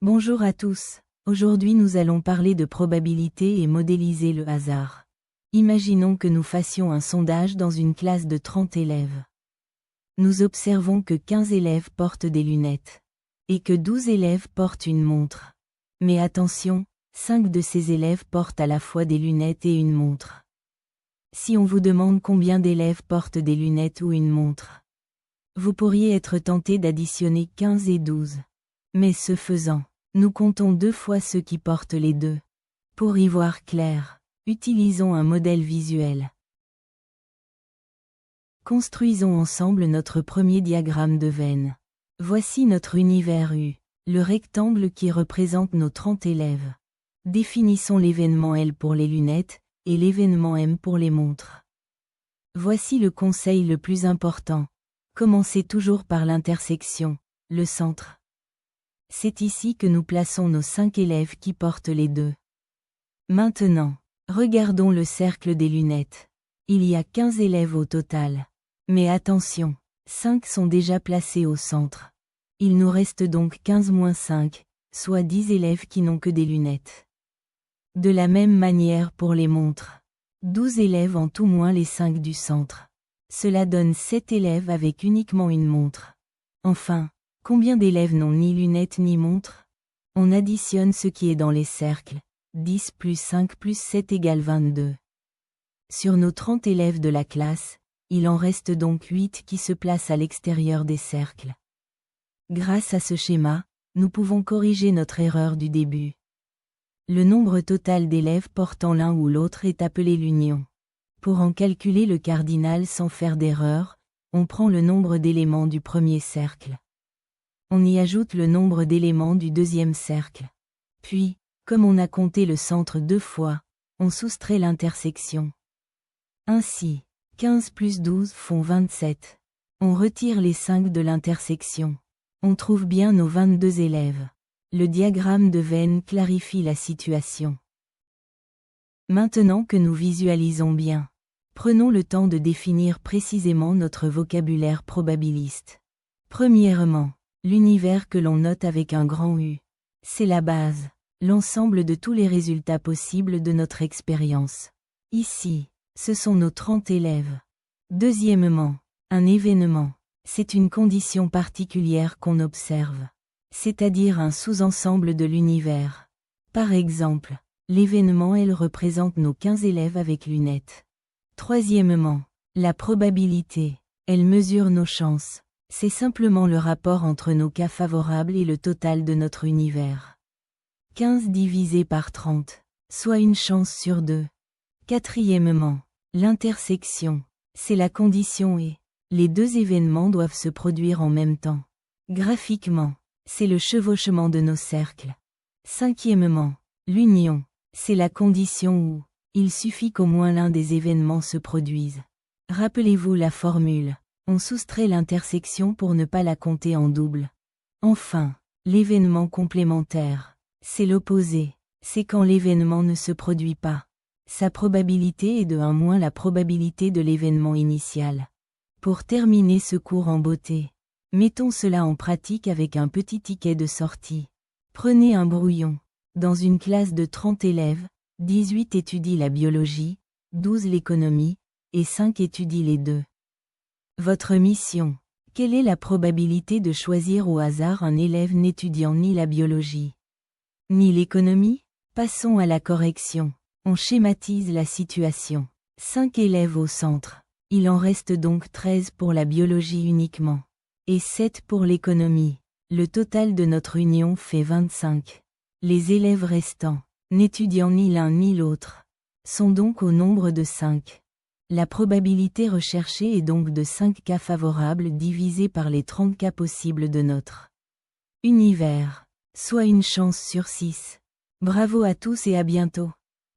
Bonjour à tous. Aujourd'hui nous allons parler de probabilité et modéliser le hasard. Imaginons que nous fassions un sondage dans une classe de 30 élèves. Nous observons que 15 élèves portent des lunettes. Et que 12 élèves portent une montre. Mais attention, 5 de ces élèves portent à la fois des lunettes et une montre. Si on vous demande combien d'élèves portent des lunettes ou une montre, vous pourriez être tenté d'additionner 15 et 12. Mais ce faisant, nous comptons 2 fois ceux qui portent les deux. Pour y voir clair, utilisons un modèle visuel. Construisons ensemble notre premier diagramme de Venn. Voici notre univers U, le rectangle qui représente nos 30 élèves. Définissons l'événement L pour les lunettes, et l'événement M pour les montres. Voici le conseil le plus important. Commencez toujours par l'intersection, le centre. C'est ici que nous plaçons nos 5 élèves qui portent les deux. Maintenant, regardons le cercle des lunettes. Il y a 15 élèves au total. Mais attention, 5 sont déjà placés au centre. Il nous reste donc 15 moins 5, soit 10 élèves qui n'ont que des lunettes. De la même manière pour les montres. 12 élèves en tout moins les 5 du centre. Cela donne 7 élèves avec uniquement une montre. Enfin, combien d'élèves n'ont ni lunettes ni montre? On additionne ce qui est dans les cercles. 10 plus 5 plus 7 égale 22. Sur nos 30 élèves de la classe, il en reste donc 8 qui se placent à l'extérieur des cercles. Grâce à ce schéma, nous pouvons corriger notre erreur du début. Le nombre total d'élèves portant l'un ou l'autre est appelé l'union. Pour en calculer le cardinal sans faire d'erreur, on prend le nombre d'éléments du premier cercle. On y ajoute le nombre d'éléments du deuxième cercle. Puis, comme on a compté le centre 2 fois, on soustrait l'intersection. Ainsi, 15 plus 12 font 27. On retire les 5 de l'intersection. On trouve bien nos 22 élèves. Le diagramme de Venn clarifie la situation. Maintenant que nous visualisons bien, prenons le temps de définir précisément notre vocabulaire probabiliste. Premièrement, l'univers que l'on note avec un grand U. C'est la base, l'ensemble de tous les résultats possibles de notre expérience. Ici, ce sont nos 30 élèves. Deuxièmement, un événement. C'est une condition particulière qu'on observe. C'est-à-dire un sous-ensemble de l'univers. Par exemple, l'événement L représente nos 15 élèves avec lunettes. Troisièmement, la probabilité. Elle mesure nos chances. C'est simplement le rapport entre nos cas favorables et le total de notre univers. 15 divisé par 30, soit une chance sur 2. Quatrièmement, l'intersection. C'est la condition et les deux événements doivent se produire en même temps. Graphiquement, c'est le chevauchement de nos cercles. Cinquièmement, l'union. C'est la condition où il suffit qu'au moins l'un des événements se produise. Rappelez-vous la formule. On soustrait l'intersection pour ne pas la compter en double. Enfin, l'événement complémentaire. C'est l'opposé. C'est quand l'événement ne se produit pas. Sa probabilité est de 1 moins la probabilité de l'événement initial. Pour terminer ce cours en beauté, mettons cela en pratique avec un petit ticket de sortie. Prenez un brouillon. Dans une classe de 30 élèves, 18 étudient la biologie, 12 l'économie, et 5 étudient les deux. Votre mission. Quelle est la probabilité de choisir au hasard un élève n'étudiant ni la biologie, ni l'économie? Passons à la correction. On schématise la situation. 5 élèves au centre. Il en reste donc 13 pour la biologie uniquement. Et 7 pour l'économie. Le total de notre union fait 25. Les élèves restants, n'étudiant ni l'un ni l'autre, sont donc au nombre de 5. La probabilité recherchée est donc de 5 cas favorables divisé par les 30 cas possibles de notre univers, soit une chance sur 6. Bravo à tous et à bientôt.